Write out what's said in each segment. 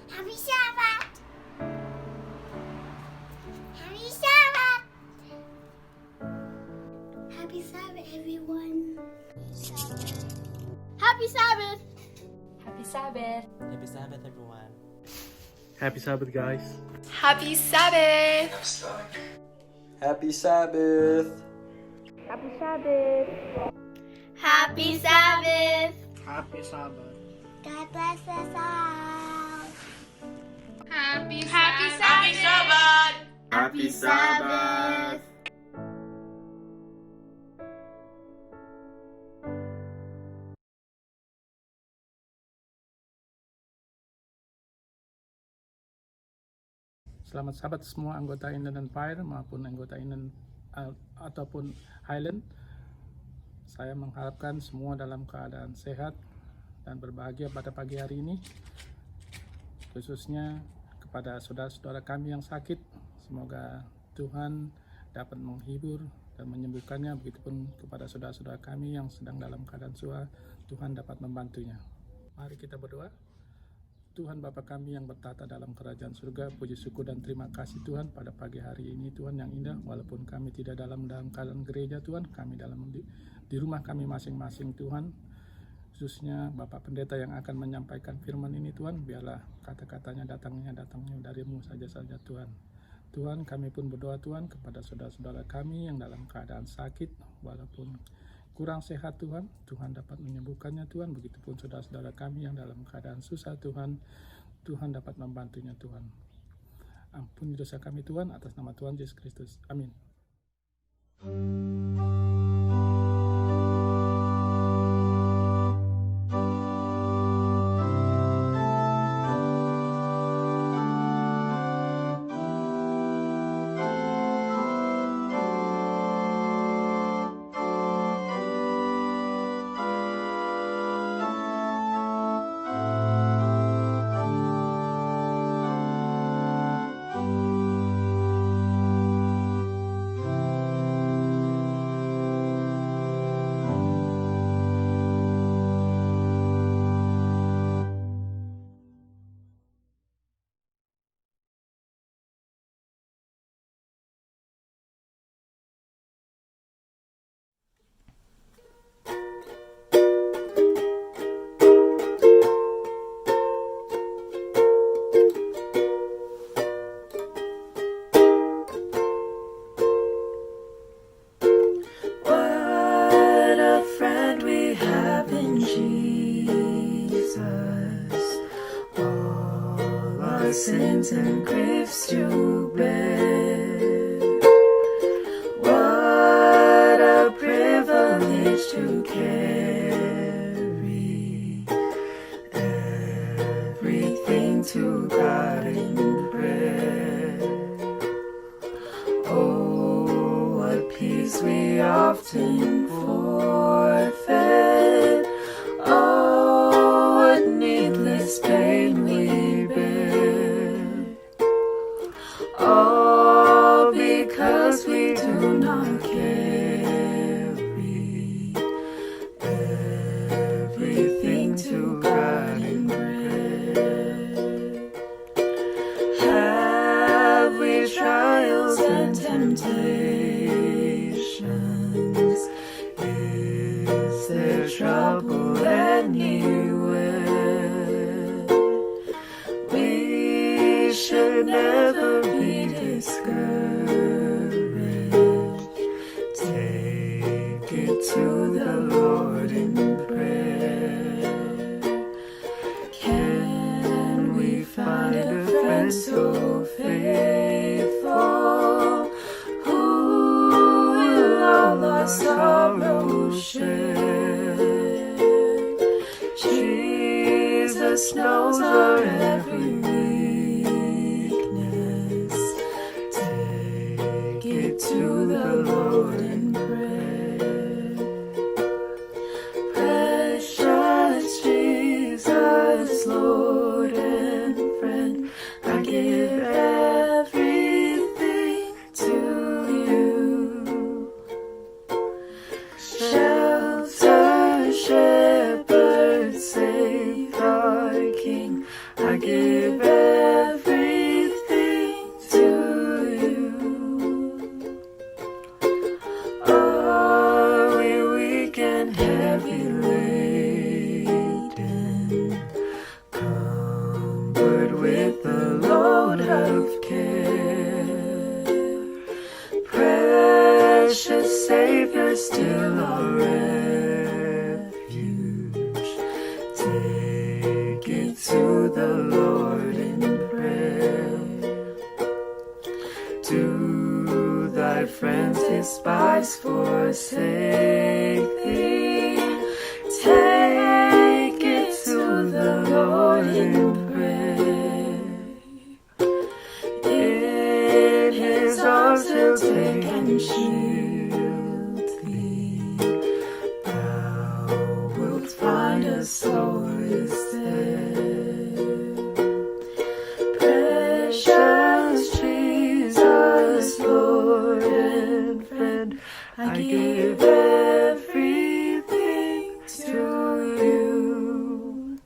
Happy Sabbath! Happy Sabbath! Happy Sabbath, everyone! Happy Sabbath! Happy Sabbath! Happy Sabbath, everyone. Happy Sabbath, guys. Happy Sabbath! Happy Sabbath. Happy Sabbath! Happy Sabbath! Happy Sabbath. God bless us all! Happy Sabbath! Happy Sabbath! Selamat Sabat semua anggota Inland Empire maupun anggota Inland ataupun Highland. Saya mengharapkan semua dalam keadaan sehat dan berbahagia pada pagi hari ini. Khususnya kepada saudara-saudara kami yang sakit, semoga Tuhan dapat menghibur dan menyembuhkannya. Begitupun kepada saudara-saudara kami yang sedang dalam keadaan susah, Tuhan dapat membantunya. Mari kita berdoa. Tuhan Bapa kami yang bertata dalam kerajaan surga, puji syukur dan terima kasih Tuhan pada pagi hari ini Tuhan yang indah. Walaupun kami tidak dalam keadaan gereja Tuhan, kami di rumah kami masing-masing Tuhan. Khususnya Bapak Pendeta yang akan menyampaikan firman ini Tuhan, biarlah kata-katanya datangnya darimu saja Tuhan. Tuhan, kami pun berdoa Tuhan kepada saudara-saudara kami yang dalam keadaan sakit, walaupun kurang sehat Tuhan, Tuhan dapat menyembuhkannya Tuhan. Begitupun saudara-saudara kami yang dalam keadaan susah Tuhan, Tuhan dapat membantunya Tuhan. Ampuni dosa kami Tuhan, atas nama Tuhan Yesus Kristus. Amin. What a friend we have in Jesus. All our sins and griefs to bear. What a privilege to carry everything to God in prayer. Oh, what peace we often forfeit. Oh, what needless pain we bear. All because we do not carry everything to God in prayer. Have we trials and temptations? Is there trouble anywhere? We should never be discouraged. Take it to the Lord in prayer. Can we find a friend so faithful, who will all our sorrows share? Jesus knows our every weakness. Take it to the Lord in prayer. Precious Jesus, Lord and friend, I give everything to you. Shelter, shepherd, safe, our King, I give heavy laden, comfort with a load of care. Precious Savior, still our refuge. Take it to the Lord in prayer. Do thy friends despise, forsake thee? Take it to the Lord in prayer. In his arms he'll take and shield thee. Thou wilt find a solace there. Precious Jesus, Lord and friend, I give everything to you.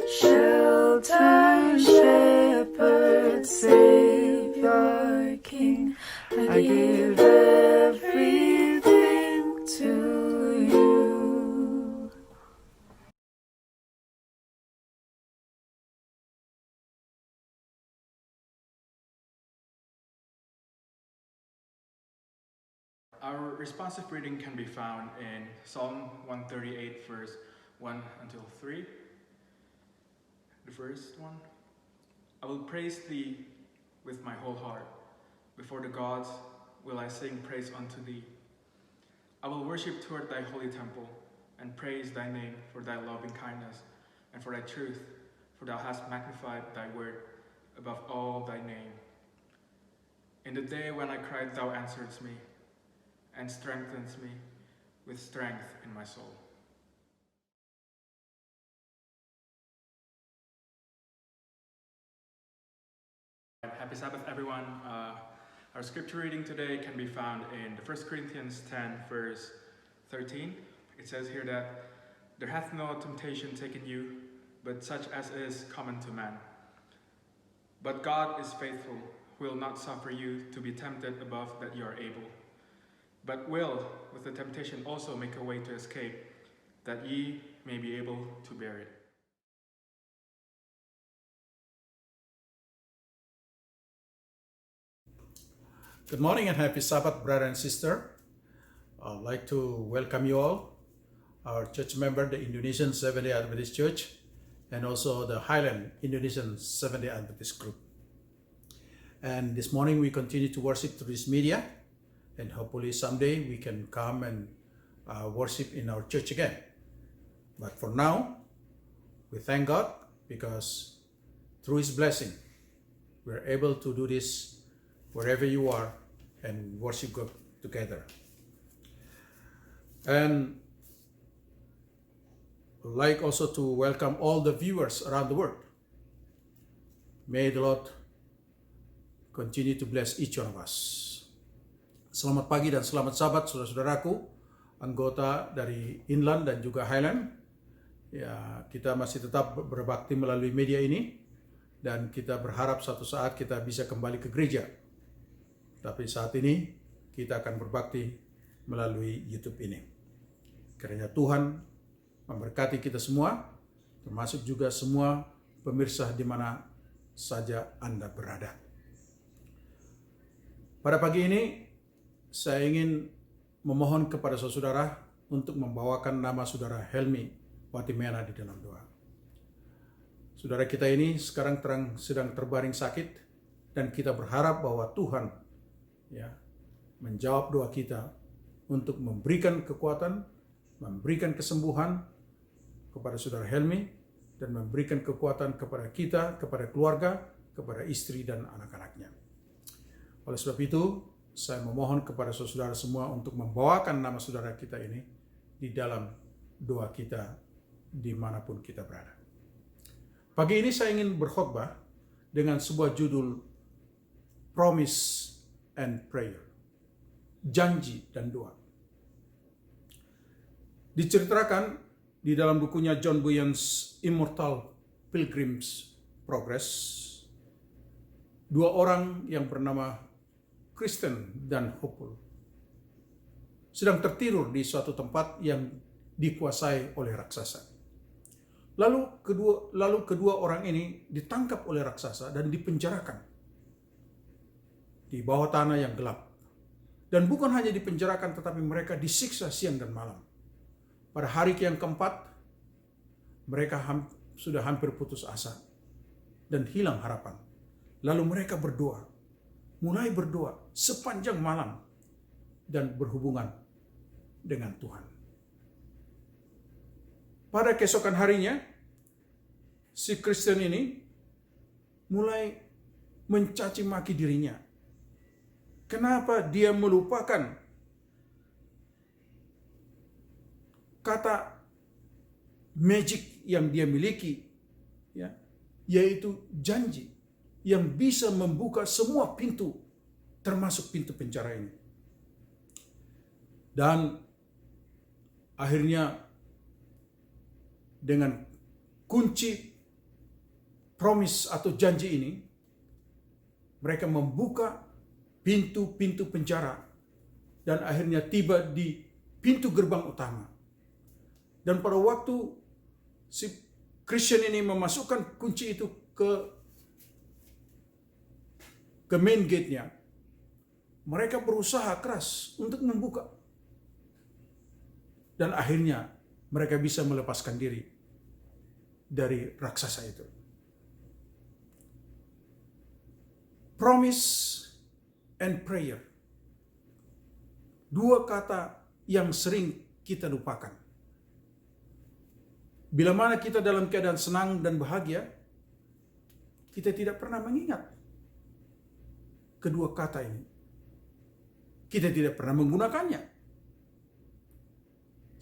Shelter, shepherd, Savior, King, I give everything to you. Our responsive reading can be found in Psalm 138, verse 1 until 3. The first one. I will praise thee with my whole heart. Before the gods will I sing praise unto thee. I will worship toward thy holy temple and praise thy name for thy loving kindness and for thy truth, for thou hast magnified thy word above all thy name. In the day when I cried, thou answeredst me, and strengthens me with strength in my soul. Happy Sabbath, everyone. Our scripture reading today can be found in 1 Corinthians 10, verse 13. It says here that there hath no temptation taken you, but such as is common to man. But God is faithful, who will not suffer you to be tempted above that you are able, but will, with the temptation, also make a way to escape, that ye may be able to bear it. Good morning and happy Sabbath, brother and sister. I'd like to welcome you all, our church member, the Indonesian Seventh-day Adventist Church, and also the Highland Indonesian Seventh-day Adventist Group. And this morning we continue to worship through this media, and hopefully someday we can come and worship in our church again. But for now, we thank God because through His blessing, we're able to do this wherever you are and worship God together. And I'd like also to welcome all the viewers around the world. May the Lord continue to bless each one of us. Selamat pagi dan selamat Sabat saudara-saudaraku, anggota dari Inland dan juga Highland. Ya, kita masih tetap berbakti melalui media ini dan kita berharap suatu saat kita bisa kembali ke gereja. Tapi saat ini kita akan berbakti melalui YouTube ini. Kiranya Tuhan memberkati kita semua, termasuk juga semua pemirsa di mana saja Anda berada. Pada pagi ini saya ingin memohon kepada saudara untuk membawakan nama saudara Helmi Watimena di dalam doa. Saudara kita ini sekarang sedang terbaring sakit dan kita berharap bahwa Tuhan menjawab doa kita untuk memberikan kekuatan, memberikan kesembuhan kepada saudara Helmi dan memberikan kekuatan kepada kita, kepada keluarga, kepada istri dan anak-anaknya. Oleh sebab itu, saya memohon kepada saudara semua untuk membawakan nama saudara kita ini di dalam doa kita dimanapun kita berada. Pagi ini saya ingin berkhotbah dengan sebuah judul Promise and Prayer, janji dan doa. Diceritakan di dalam bukunya John Bunyan's Immortal Pilgrim's Progress, dua orang yang bernama Kristen dan Hopeful. sedang tertidur di suatu tempat yang dikuasai oleh raksasa. Lalu kedua orang ini ditangkap oleh raksasa dan dipenjarakan di bawah tanah yang gelap. Dan bukan hanya dipenjarakan, tetapi mereka disiksa siang dan malam. Pada hari yang keempat, mereka sudah hampir putus asa dan hilang harapan. Lalu mereka mulai berdoa sepanjang malam dan berhubungan dengan Tuhan. Pada keesokan harinya, si Kristen ini mulai mencaci maki dirinya. Kenapa dia melupakan kata magic yang dia miliki, ya, yaitu janji yang bisa membuka semua pintu, termasuk pintu penjara ini. Dan akhirnya dengan kunci promise atau janji ini, mereka membuka pintu-pintu penjara dan akhirnya tiba di pintu gerbang utama. Dan pada waktu si Christian ini memasukkan kunci itu ke main gate-nya, mereka berusaha keras untuk membuka. Dan akhirnya mereka bisa melepaskan diri dari raksasa itu. Promise and prayer. Dua kata yang sering kita lupakan. Bila mana kita dalam keadaan senang dan bahagia, kita tidak pernah mengingat kedua kata ini. Kita tidak pernah menggunakannya.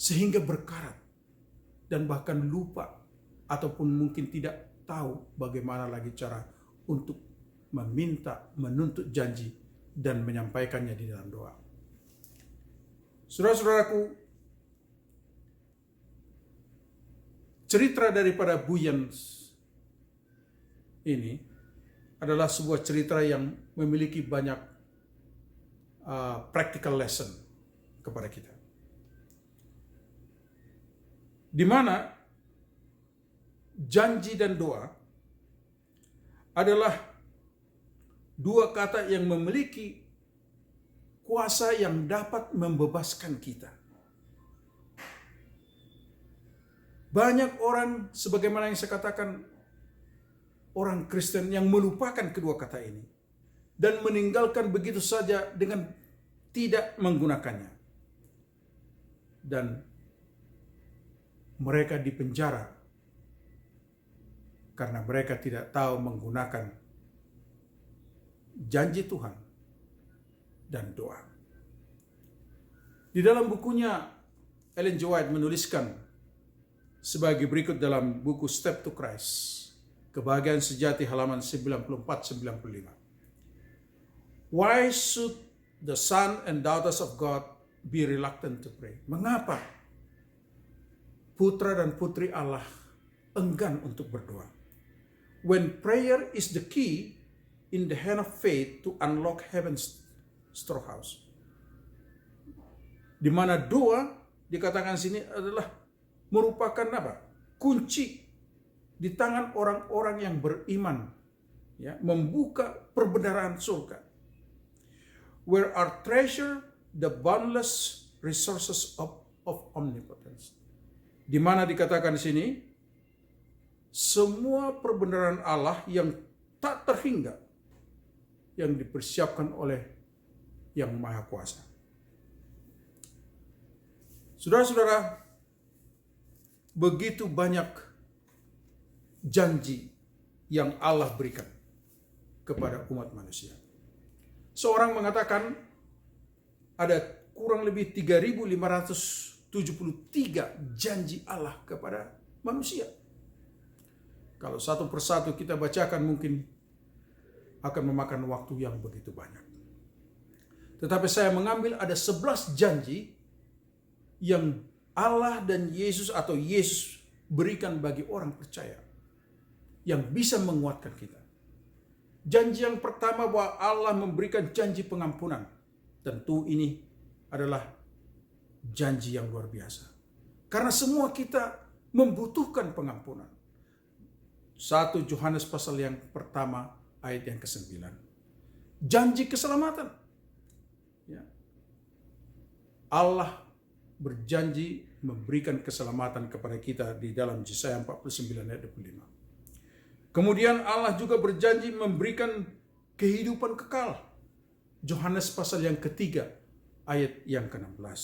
Sehingga berkarat dan bahkan lupa ataupun mungkin tidak tahu bagaimana lagi cara untuk meminta, menuntut janji dan menyampaikannya di dalam doa. Saudara-saudaraku, cerita daripada Buyans ini adalah sebuah cerita yang memiliki banyak practical lesson kepada kita. Di mana janji dan doa adalah dua kata yang memiliki kuasa yang dapat membebaskan kita. Banyak orang, sebagaimana yang saya katakan, orang Kristen yang melupakan kedua kata ini dan meninggalkan begitu saja dengan tidak menggunakannya. Dan mereka dipenjara karena mereka tidak tahu menggunakan janji Tuhan dan doa. Di dalam bukunya, Ellen G. White menuliskan sebagai berikut dalam buku Step to Christ, Kebahagiaan Sejati, halaman 94-95. Why should the son and daughters of God be reluctant to pray? Mengapa putra dan putri Allah enggan untuk berdoa? When prayer is the key in the hand of faith to unlock heaven's storehouse. Di mana doa dikatakan sini adalah merupakan apa? Kunci di tangan orang-orang yang beriman, ya, membuka perbendaharaan surga. Where are treasure the boundless resources of omnipotence. Di mana dikatakan di sini semua perbendaharaan Allah yang tak terhingga yang dipersiapkan oleh Yang Maha Kuasa. Saudara-saudara, begitu banyak janji yang Allah berikan kepada umat manusia. Seorang mengatakan ada kurang lebih 3.573 janji Allah kepada manusia. Kalau satu persatu kita bacakan mungkin akan memakan waktu yang begitu banyak. Tetapi saya mengambil ada 11 janji yang Allah dan Yesus atau Yesus berikan bagi orang percaya yang bisa menguatkan kita. Janji yang pertama bahwa Allah memberikan janji pengampunan. Tentu ini adalah janji yang luar biasa. Karena semua kita membutuhkan pengampunan. 1 Yohanes pasal yang pertama ayat yang ke-9. Janji keselamatan. Ya. Allah berjanji memberikan keselamatan kepada kita di dalam Yesaya 49 ayat 25. Kemudian Allah juga berjanji memberikan kehidupan kekal. Yohanes pasal yang ketiga ayat yang ke-16.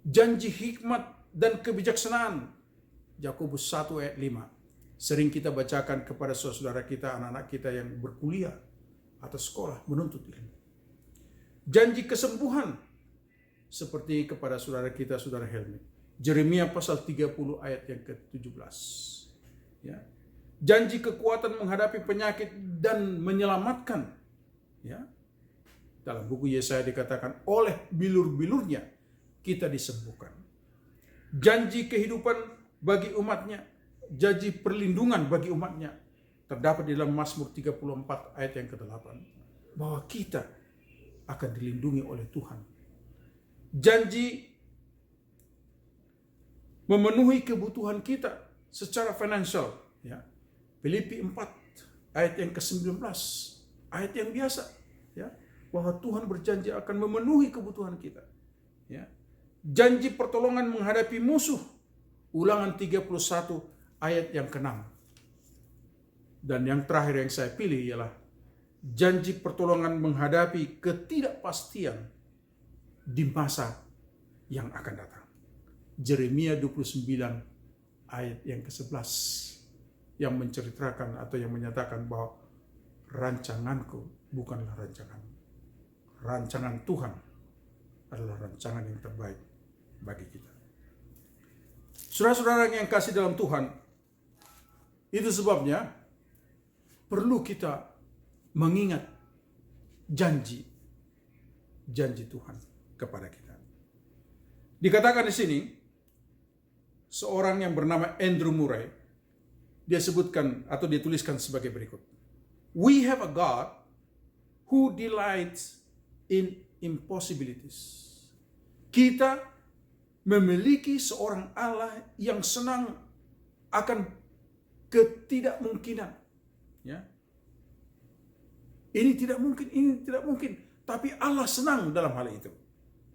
Janji hikmat dan kebijaksanaan. Yakobus 1 ayat 5. Sering kita bacakan kepada saudara kita, anak-anak kita yang berkuliah atau sekolah menuntut ilmu. Janji kesembuhan seperti kepada saudara kita, saudara Helmi. Yeremia pasal 30 ayat yang ke-17. Ya. Janji kekuatan menghadapi penyakit dan menyelamatkan. Ya. Dalam buku Yesaya dikatakan oleh bilur-bilurnya kita disembuhkan. Janji kehidupan bagi umatnya, janji perlindungan bagi umatnya terdapat di dalam Mazmur 34 ayat yang ke-8 bahwa kita akan dilindungi oleh Tuhan. Janji memenuhi kebutuhan kita secara finansial, ya. Filipi 4 ayat yang ke-19, ayat yang biasa, ya, bahwa Tuhan berjanji akan memenuhi kebutuhan kita, ya. Janji pertolongan menghadapi musuh, Ulangan 31 ayat yang ke-6. Dan yang terakhir yang saya pilih ialah janji pertolongan menghadapi ketidakpastian di masa yang akan datang. Yeremia 29 ayat yang ke-11 yang menceritakan atau yang menyatakan bahwa rancanganku bukanlah rancanganmu. Rancangan Tuhan adalah rancangan yang terbaik bagi kita. Saudara-saudara yang kasih dalam Tuhan, itu sebabnya perlu kita mengingat janji Tuhan kepada kita. Dikatakan di sini, seorang yang bernama Andrew Murray, dia sebutkan atau dia tuliskan sebagai berikut. We have a God who delights in impossibilities. Kita memiliki seorang Allah yang senang akan ketidakmungkinan. Ya. Ini tidak mungkin. Tapi Allah senang dalam hal itu.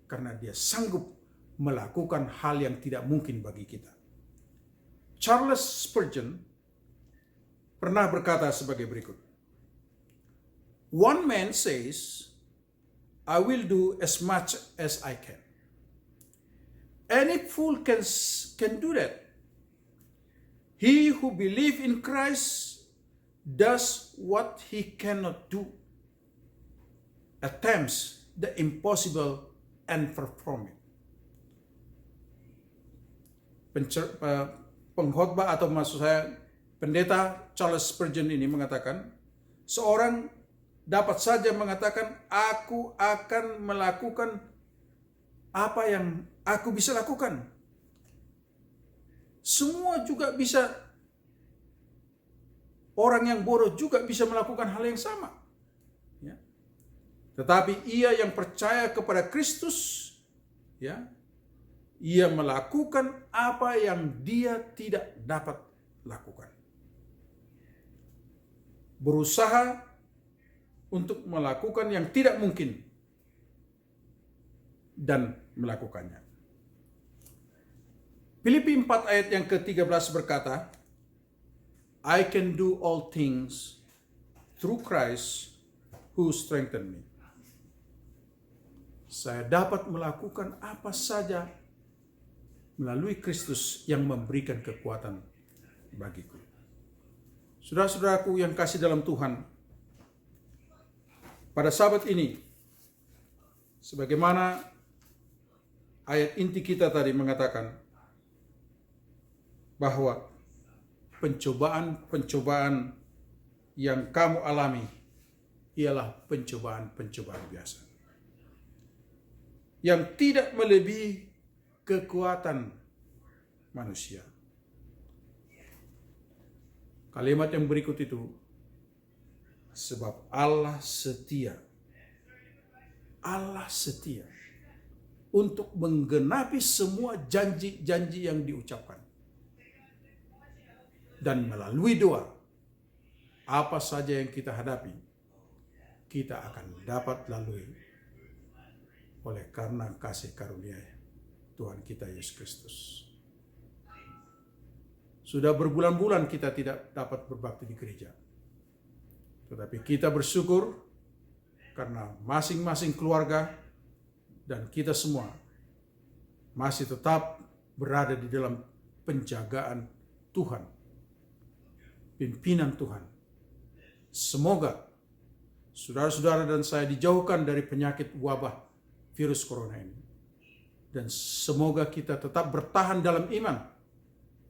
Karena dia sanggup melakukan hal yang tidak mungkin bagi kita. Charles Spurgeon pernah berkata sebagai berikut. One man says, I will do as much as I can. Any fool can do that. He who believes in Christ does what he cannot do, attempts the impossible and perform it. Pengkhotbah atau maksud saya pendeta Charles Spurgeon ini mengatakan, seorang dapat saja mengatakan, aku akan melakukan apa yang aku bisa lakukan. Semua juga bisa, orang yang bodoh juga bisa melakukan hal yang sama. Ya. Tetapi ia yang percaya kepada Kristus, ya, ia melakukan apa yang dia tidak dapat lakukan. Berusaha untuk melakukan yang tidak mungkin dan melakukannya. Filipi 4 ayat yang ke-13 berkata, I can do all things through Christ who strengthened me. Saya dapat melakukan apa saja melalui Kristus yang memberikan kekuatan bagiku. Saudara-saudaraku yang kasih dalam Tuhan, pada sabat ini, sebagaimana ayat inti kita tadi mengatakan bahwa pencobaan-pencobaan yang kamu alami ialah pencobaan-pencobaan biasa. Yang tidak melebihi kekuatan manusia. Kalimat yang berikut itu, sebab Allah setia. Allah setia. untuk menggenapi semua janji-janji yang diucapkan. Dan melalui doa, apa saja yang kita hadapi, kita akan dapat lalui oleh karena kasih karunia Tuhan kita Yesus Kristus. Sudah berbulan-bulan kita tidak dapat berbakti di gereja. Tetapi kita bersyukur karena masing-masing keluarga dan kita semua masih tetap berada di dalam penjagaan Tuhan, pimpinan Tuhan. Semoga saudara-saudara dan saya dijauhkan dari penyakit wabah virus corona ini. Dan semoga kita tetap bertahan dalam iman.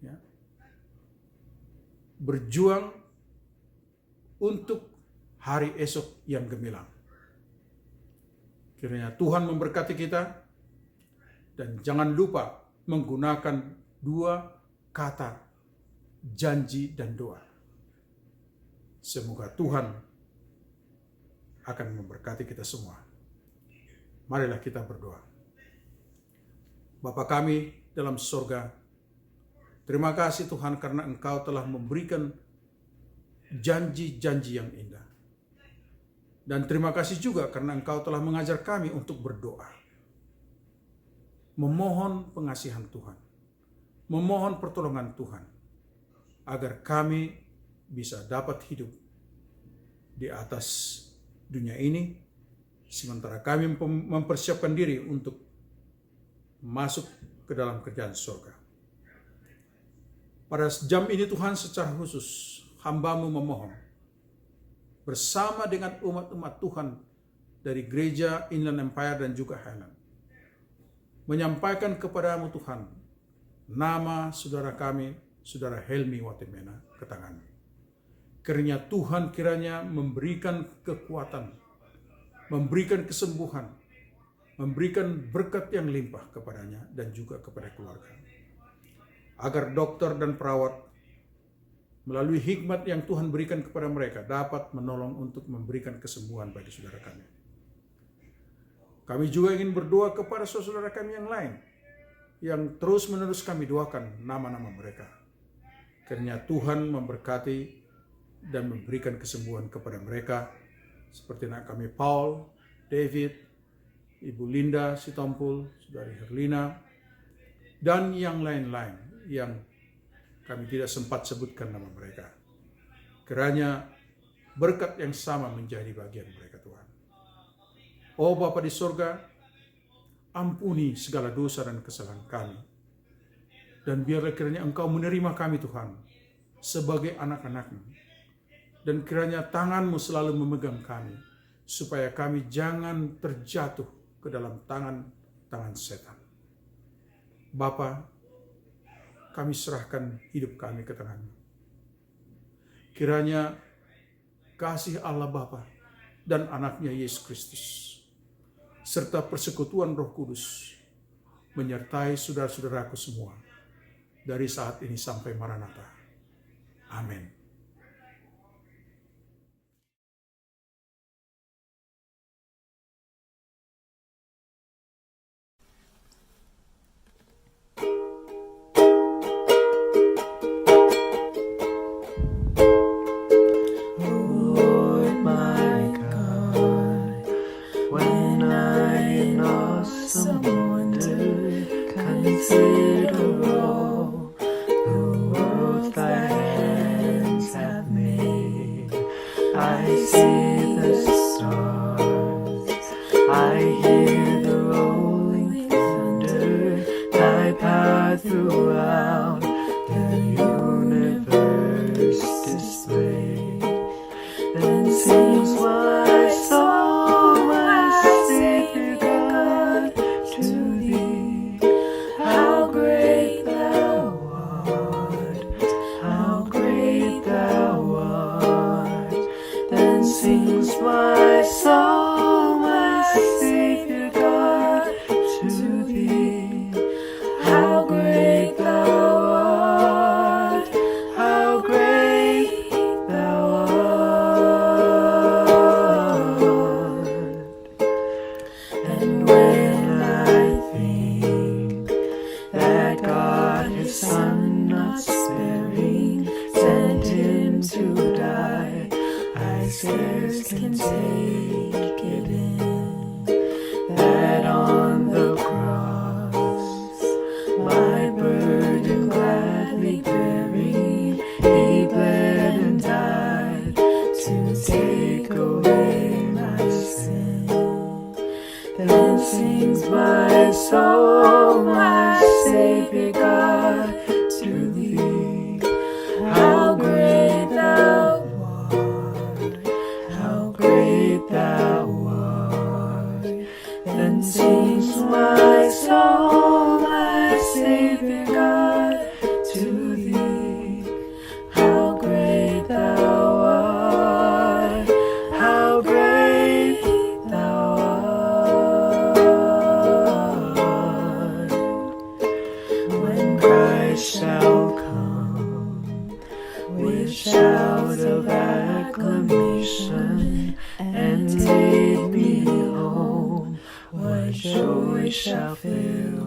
Ya. Berjuang untuk hari esok yang gemilang. Kiranya Tuhan memberkati kita. Dan jangan lupa menggunakan 2 kata janji dan doa. Semoga Tuhan akan memberkati kita semua. Marilah kita berdoa. Bapa kami dalam sorga, terima kasih Tuhan karena Engkau telah memberikan janji-janji yang indah. Dan terima kasih juga karena Engkau telah mengajar kami untuk berdoa. Memohon pengasihan Tuhan. Memohon pertolongan Tuhan. Agar kami bisa dapat hidup di atas dunia ini, sementara kami mempersiapkan diri untuk masuk ke dalam kerajaan surga. Pada jam ini Tuhan secara khusus hamba-Mu memohon bersama dengan umat-umat Tuhan dari gereja Inland Empire dan juga Highland, menyampaikan kepadamu Tuhan nama saudara kami, saudara Helmi Watimena ke tangan-Mu. Kiranya memberikan kekuatan, memberikan kesembuhan, memberikan berkat yang limpah kepadanya dan juga kepada keluarga. Agar dokter dan perawat melalui hikmat yang Tuhan berikan kepada mereka dapat menolong untuk memberikan kesembuhan bagi saudara kami. Kami juga ingin berdoa kepada saudara kami yang lain yang terus-menerus kami doakan nama-nama mereka. Kiranya Tuhan memberkati dan memberikan kesembuhan kepada mereka seperti anak kami Paul, David, Ibu Linda Sitompul, Saudari Herlina, dan yang lain-lain yang kami tidak sempat sebutkan nama mereka. Kiranya berkat yang sama menjadi bagian mereka Tuhan. Oh Bapa di sorga, ampuni segala dosa dan kesalahan kami. Dan biarlah kiranya Engkau menerima kami Tuhan sebagai anak-anak-Mu. Dan kiranya tangan-Mu selalu memegang kami, supaya kami jangan terjatuh ke dalam tangan setan. Bapa, kami serahkan hidup kami ke tangan-Mu. Kiranya kasih Allah Bapa dan anaknya Yesus Kristus, serta persekutuan Roh Kudus, menyertai saudara-saudaraku semua, dari saat ini sampai Maranatha. Amin. How great thou art. Son not sparing, sent him to die. I scarce can take it in, that on the cross, my burden gladly bearing, he bled and died to take away my sin. Then sings my soul, my Savior God, to thee. How great thou art, how great thou art. Then sings my soul, my Savior God, to thee. How great thou art, how great thou art. When Christ shall come with shout of acclamation and take me home, what joy shall fill